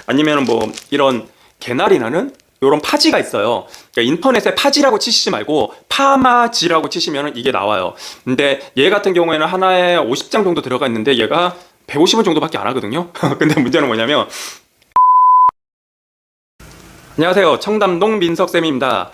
아니면 뭐 이런 개나리 나는 이런 파지가 있어요. 그러니까 인터넷에 파지라고 치시지 말고 파마지라고 치시면 이게 나와요. 근데 얘 같은 경우에는 하나에 50장 정도 들어가 있는데 얘가 150원 정도밖에 안 하거든요. 근데 문제는 뭐냐면, 안녕하세요, 청담동 민석쌤입니다.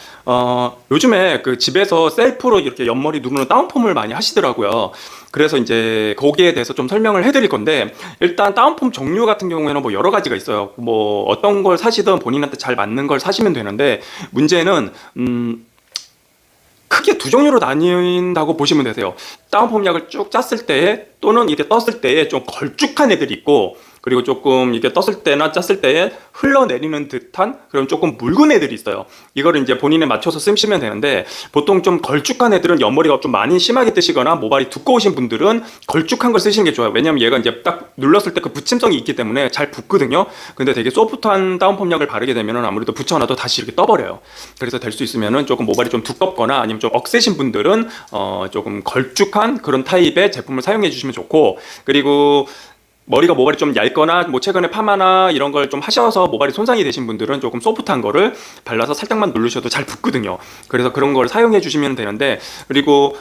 요즘에 그 집에서 셀프로 이렇게 옆머리 누르는 다운펌을 많이 하시더라고요. 그래서 이제 거기에 대해서 좀 설명을 해드릴 건데, 일단 다운펌 종류 같은 경우에는 뭐 여러 가지가 있어요. 뭐 어떤 걸 사시든 본인한테 잘 맞는 걸 사시면 되는데, 문제는 크게 두 종류로 나뉜다고 보시면 되세요. 다운펌 약을 쭉 짰을 때 또는 이렇게 떴을 때에 좀 걸쭉한 애들이 있고, 그리고 조금 이렇게 떴을 때나 짰을 때에 흘러내리는 듯한 그런 조금 묽은 애들이 있어요. 이거를 이제 본인에 맞춰서 쓰시면 되는데, 보통 좀 걸쭉한 애들은 옆머리가 좀 많이 심하게 뜨시거나 모발이 두꺼우신 분들은 걸쭉한 걸 쓰시는 게 좋아요. 왜냐면 얘가 이제 딱 눌렀을 때 그 붙임성이 있기 때문에 잘 붙거든요. 근데 되게 소프트한 다운펌 약을 바르게 되면 아무래도 붙여놔도 다시 이렇게 떠버려요. 그래서 될 수 있으면은 조금 모발이 좀 두껍거나 아니면 좀 억세신 분들은 조금 걸쭉한 그런 타입의 제품을 사용해 주시면 좋고, 그리고 모발이 좀 얇거나 뭐 최근에 파마나 이런 걸 좀 하셔서 모발이 손상이 되신 분들은 조금 소프트한 거를 발라서 살짝만 누르셔도 잘 붙거든요. 그래서 그런 걸 사용해 주시면 되는데, 그리고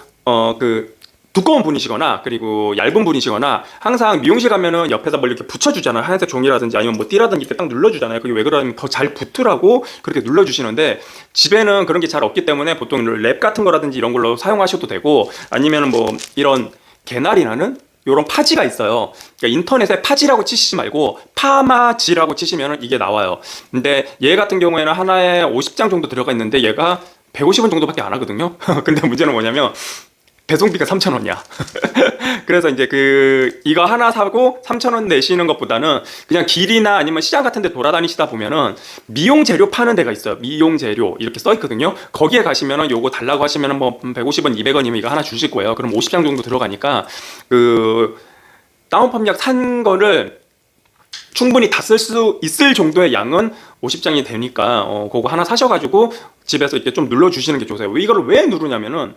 그 두꺼운 분이시거나 그리고 얇은 분이시거나 항상 미용실 가면은 옆에다 뭘 이렇게 붙여주잖아요. 하얀색 종이라든지 아니면 뭐 띠라든지 이렇게 딱 눌러주잖아요. 그게 왜 그러냐면 더 잘 붙으라고 그렇게 눌러주시는데, 집에는 그런 게 잘 없기 때문에 보통 랩 같은 거라든지 이런 걸로 사용하셔도 되고, 아니면은 뭐 이런 개나리 나는 요런 파지가 있어요. 그러니까 인터넷에 파지라고 치시지 말고 파마지라고 치시면 이게 나와요. 근데 얘 같은 경우에는 하나에 50장 정도 들어가 있는데 얘가 150원 정도밖에 안 하거든요. 근데 문제는 뭐냐면 배송비가 3,000원이야. 그래서 이제 이거 하나 사고 3,000원 내시는 것보다는 그냥 길이나 아니면 시장 같은 데 돌아다니시다 보면은 미용 재료 파는 데가 있어요. 미용 재료 이렇게 써 있거든요. 거기에 가시면은 요거 달라고 하시면은 뭐 150원, 200원이면 이거 하나 주실 거예요. 그럼 50장 정도 들어가니까 다운펌 약 산 거를 충분히 다 쓸 수 있을 정도의 양은 50장이 되니까 그거 하나 사셔가지고 집에서 이렇게 좀 눌러주시는 게 좋으세요. 이거를 왜 누르냐면은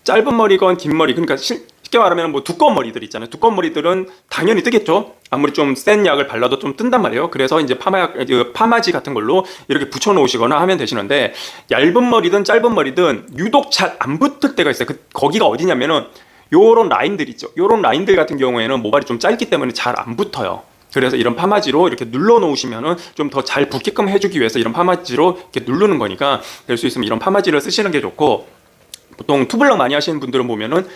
짧은 머리건 긴 머리, 그러니까 쉽게 말하면 뭐 두꺼운 머리들 있잖아요. 두꺼운 머리들은 당연히 뜨겠죠. 아무리 좀 센 약을 발라도 좀 뜬단 말이에요. 그래서 이제 파마지 같은 걸로 이렇게 붙여 놓으시거나 하면 되시는데, 얇은 머리든 짧은 머리든 유독 잘 안 붙을 때가 있어요. 거기가 어디냐면은 요런 라인들 있죠. 요런 라인들 같은 경우에는 모발이 좀 짧기 때문에 잘 안 붙어요. 그래서 이런 파마지로 이렇게 눌러 놓으시면은 좀 더 잘 붙게끔 해주기 위해서 이런 파마지로 이렇게 누르는 거니까, 될 수 있으면 이런 파마지를 쓰시는 게 좋고, 보통 투블럭 많이 하시는 분들은 보면은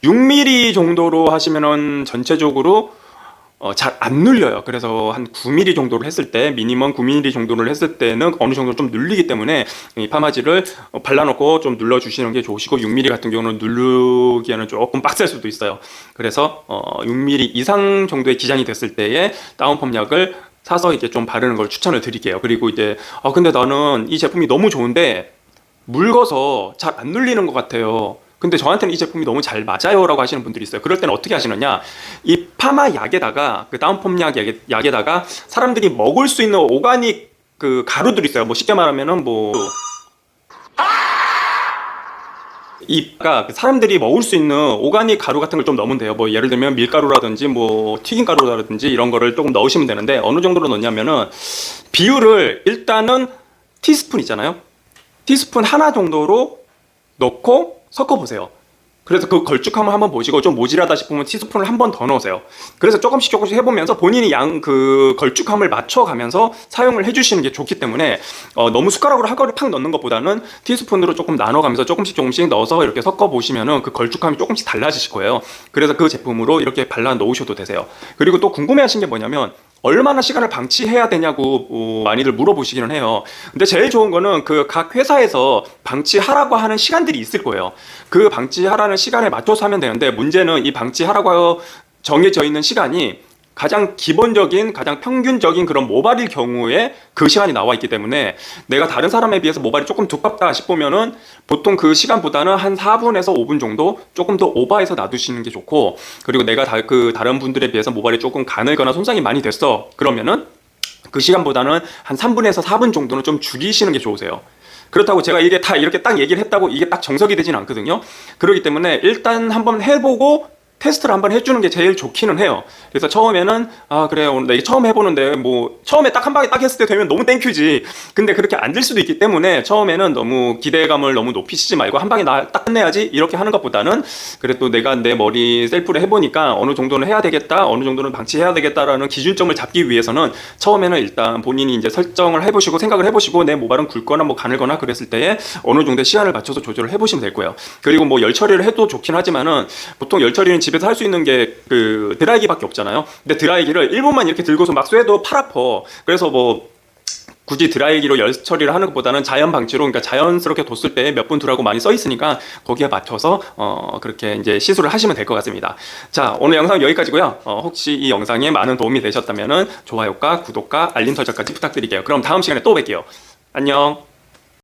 6mm 정도로 하시면은 전체적으로 잘 안 눌려요. 그래서 한 9mm 정도를 했을 때, 미니멈 9mm 정도를 했을 때는 어느 정도 좀 눌리기 때문에 이 파마지를 발라놓고 좀 눌러주시는 게 좋으시고, 6mm 같은 경우는 누르기에는 조금 빡셀 수도 있어요. 그래서 6mm 이상 정도의 기장이 됐을 때에 다운펌 약을 사서 이제 좀 바르는 걸 추천을 드릴게요. 그리고 이제 근데 나는 이 제품이 너무 좋은데 묽어서 잘 안 눌리는 것 같아요. 근데 저한테는 이 제품이 너무 잘 맞아요 라고 하시는 분들이 있어요. 그럴 때는 어떻게 하시느냐, 이 파마 약에다가 그 다운펌 약에다가 사람들이 먹을 수 있는 오가닉 그 가루들이 있어요. 뭐 쉽게 말하면은 뭐 사람들이 먹을 수 있는 오가닉 가루 같은 걸 좀 넣으면 돼요. 뭐 예를 들면 밀가루라든지 뭐 튀김가루라든지 이런 거를 조금 넣으시면 되는데, 어느 정도로 넣냐면은 비율을 일단은 티스푼 있잖아요. 티스푼 하나 정도로 넣고 섞어보세요. 그래서 그 걸쭉함을 한번 보시고 좀 모자라다 싶으면 티스푼을 한 번 더 넣으세요. 그래서 조금씩 해보면서 본인이 걸쭉함을 맞춰가면서 사용을 해주시는 게 좋기 때문에 너무 숟가락으로 한꺼번에 팍 넣는 것보다는 티스푼으로 조금 나눠가면서 조금씩 넣어서 이렇게 섞어보시면은 그 걸쭉함이 조금씩 달라지실 거예요. 그래서 그 제품으로 이렇게 발라 놓으셔도 되세요. 그리고 또 궁금해하신 게 뭐냐면, 얼마나 시간을 방치해야 되냐고 많이들 물어보시기는 해요. 근데 제일 좋은 거는 각 회사에서 방치하라고 하는 시간들이 있을 거예요. 그 방치하라는 시간에 맞춰서 하면 되는데, 문제는 이 방치하라고 정해져 있는 시간이 가장 기본적인, 가장 평균적인 그런 모발일 경우에 그 시간이 나와 있기 때문에, 내가 다른 사람에 비해서 모발이 조금 두껍다 싶으면은 보통 그 시간보다는 한 4분에서 5분 정도 조금 더 오버해서 놔두시는 게 좋고, 그리고 내가 다른 분들에 비해서 모발이 조금 가늘거나 손상이 많이 됐어 그러면은 그 시간보다는 한 3분에서 4분 정도는 좀 줄이시는 게 좋으세요. 그렇다고 제가 이게 다 이렇게 딱 얘기를 했다고 이게 딱 정석이 되진 않거든요. 그렇기 때문에 일단 한번 해보고 테스트를 한번 해주는 게 제일 좋기는 해요. 그래서 처음에는 아 그래 오늘 나 이게 처음 해보는데 뭐 처음에 딱 한 방에 딱 했을 때 되면 너무 땡큐지. 근데 그렇게 안 될 수도 있기 때문에 처음에는 너무 기대감을 너무 높이시지 말고 한 방에 나 딱 끝내야지 이렇게 하는 것보다는 그래도 내가 내 머리 셀프를 해보니까 어느 정도는 해야 되겠다, 어느 정도는 방치해야 되겠다라는 기준점을 잡기 위해서는 처음에는 일단 본인이 이제 설정을 해보시고 생각을 해보시고 내 모발은 굵거나 뭐 가늘거나 그랬을 때에 어느 정도의 시간을 맞춰서 조절을 해보시면 될 거예요. 그리고 뭐 열 처리를 해도 좋긴 하지만은 보통 열 처리는 집에서 할 수 있는 게 그 드라이기밖에 없잖아요. 근데 드라이기를 1분만 이렇게 들고서 막 쐬도 팔 아파. 그래서 뭐 굳이 드라이기로 열 처리를 하는 것보다는 자연 방치로, 그러니까 자연스럽게 뒀을 때 몇 분 두라고 많이 써 있으니까 거기에 맞춰서 그렇게 이제 시술을 하시면 될 것 같습니다. 자, 오늘 영상 여기까지고요. 혹시 이 영상에 많은 도움이 되셨다면은 좋아요과 구독과 알림 설정까지 부탁드릴게요. 그럼 다음 시간에 또 뵐게요. 안녕.